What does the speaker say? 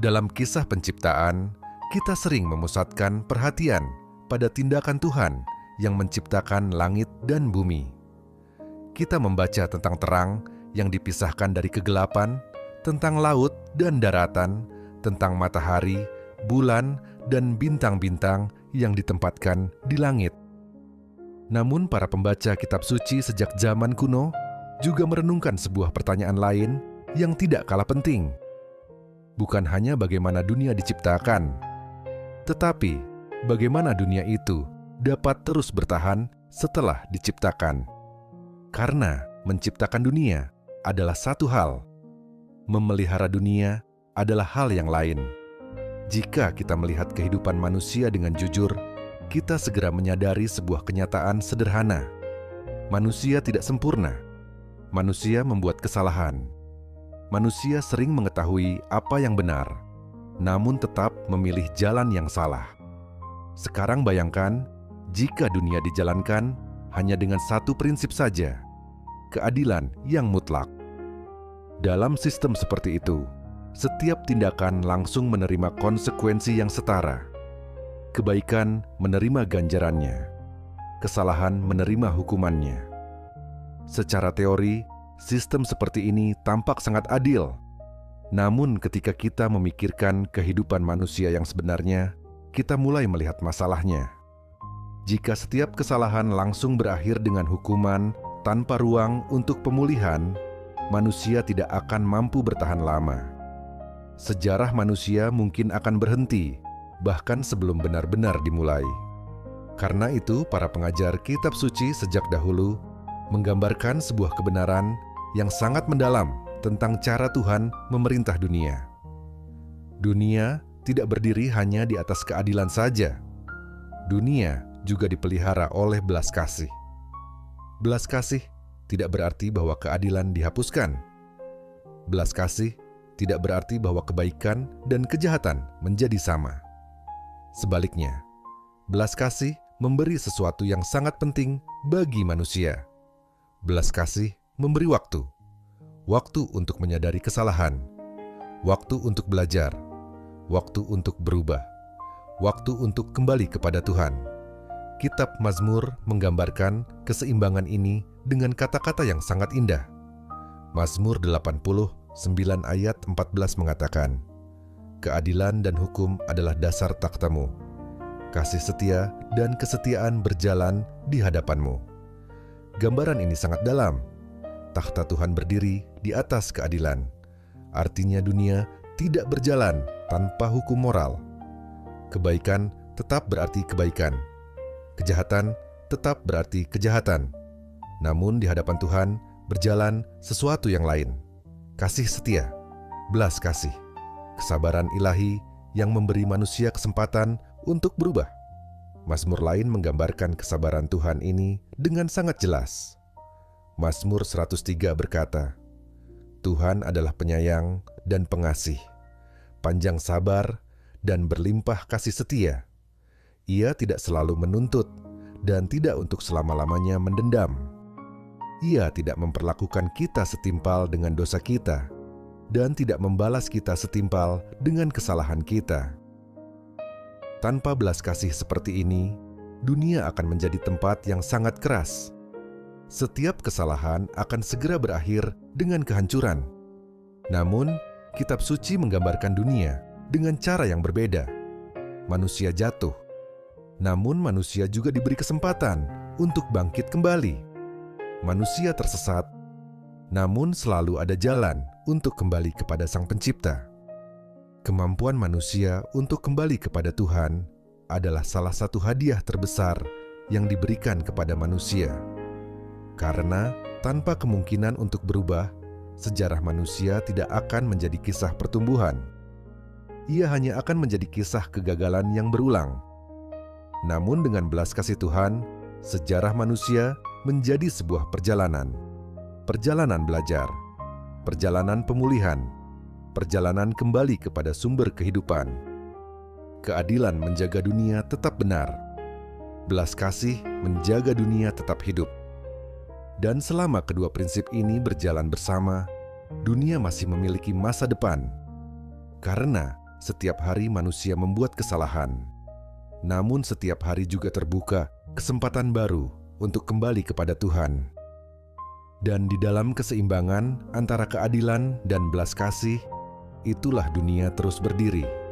Dalam kisah penciptaan, kita sering memusatkan perhatian pada tindakan Tuhan yang menciptakan langit dan bumi. Kita membaca tentang terang yang dipisahkan dari kegelapan, tentang laut dan daratan, tentang matahari, bulan, dan bintang-bintang yang ditempatkan di langit. Namun para pembaca kitab suci sejak zaman kuno juga merenungkan sebuah pertanyaan lain yang tidak kalah penting. Bukan hanya bagaimana dunia diciptakan, tetapi bagaimana dunia itu dapat terus bertahan setelah diciptakan. Karena menciptakan dunia adalah satu hal, memelihara dunia adalah hal yang lain. Jika kita melihat kehidupan manusia dengan jujur, kita segera menyadari sebuah kenyataan sederhana. Manusia tidak sempurna. Manusia membuat kesalahan. Manusia sering mengetahui apa yang benar, namun tetap memilih jalan yang salah. Sekarang bayangkan, jika dunia dijalankan hanya dengan satu prinsip saja, keadilan yang mutlak. Dalam sistem seperti itu, setiap tindakan langsung menerima konsekuensi yang setara. Kebaikan menerima ganjarannya, kesalahan menerima hukumannya. Secara teori, sistem seperti ini tampak sangat adil. Namun ketika kita memikirkan kehidupan manusia yang sebenarnya, kita mulai melihat masalahnya. Jika setiap kesalahan langsung berakhir dengan hukuman tanpa ruang untuk pemulihan, manusia tidak akan mampu bertahan lama. Sejarah manusia mungkin akan berhenti, bahkan sebelum benar-benar dimulai. Karena itu, para pengajar kitab suci sejak dahulu menggambarkan sebuah kebenaran yang sangat mendalam tentang cara Tuhan memerintah dunia. Dunia tidak berdiri hanya di atas keadilan saja. Dunia juga dipelihara oleh belas kasih. Belas kasih tidak berarti bahwa keadilan dihapuskan. Belas kasih tidak berarti bahwa kebaikan dan kejahatan menjadi sama. Sebaliknya, belas kasih memberi sesuatu yang sangat penting bagi manusia. Belas kasih memberi waktu. Waktu untuk menyadari kesalahan. Waktu untuk belajar. Waktu untuk berubah. Waktu untuk kembali kepada Tuhan. Kitab Mazmur menggambarkan keseimbangan ini dengan kata-kata yang sangat indah. Mazmur 89 ayat 14 mengatakan, "Keadilan dan hukum adalah dasar takhtamu. Kasih setia dan kesetiaan berjalan di hadapanmu." Gambaran ini sangat dalam. Takhta Tuhan berdiri di atas keadilan. Artinya dunia tidak berjalan tanpa hukum moral. Kebaikan tetap berarti kebaikan. Kejahatan tetap berarti kejahatan. Namun di hadapan Tuhan berjalan sesuatu yang lain. Kasih setia, belas kasih, kesabaran ilahi yang memberi manusia kesempatan untuk berubah. Mazmur lain menggambarkan kesabaran Tuhan ini dengan sangat jelas. Mazmur 103 berkata, "Tuhan adalah penyayang dan pengasih, panjang sabar dan berlimpah kasih setia. Ia tidak selalu menuntut dan tidak untuk selama-lamanya mendendam. Ia tidak memperlakukan kita setimpal dengan dosa kita dan tidak membalas kita setimpal dengan kesalahan kita." Tanpa belas kasih seperti ini, dunia akan menjadi tempat yang sangat keras. Setiap kesalahan akan segera berakhir dengan kehancuran. Namun, kitab suci menggambarkan dunia dengan cara yang berbeda. Manusia jatuh, namun manusia juga diberi kesempatan untuk bangkit kembali. Manusia tersesat, namun selalu ada jalan untuk kembali kepada Sang Pencipta. Kemampuan manusia untuk kembali kepada Tuhan adalah salah satu hadiah terbesar yang diberikan kepada manusia. Karena tanpa kemungkinan untuk berubah, sejarah manusia tidak akan menjadi kisah pertumbuhan. Ia hanya akan menjadi kisah kegagalan yang berulang. Namun dengan belas kasih Tuhan, sejarah manusia menjadi sebuah perjalanan. Perjalanan belajar, perjalanan pemulihan, perjalanan kembali kepada sumber kehidupan. Keadilan menjaga dunia tetap benar. Belas kasih menjaga dunia tetap hidup. Dan selama kedua prinsip ini berjalan bersama, dunia masih memiliki masa depan. Karena setiap hari manusia membuat kesalahan. Namun setiap hari juga terbuka kesempatan baru untuk kembali kepada Tuhan. Dan di dalam keseimbangan antara keadilan dan belas kasih, itulah dunia terus berdiri.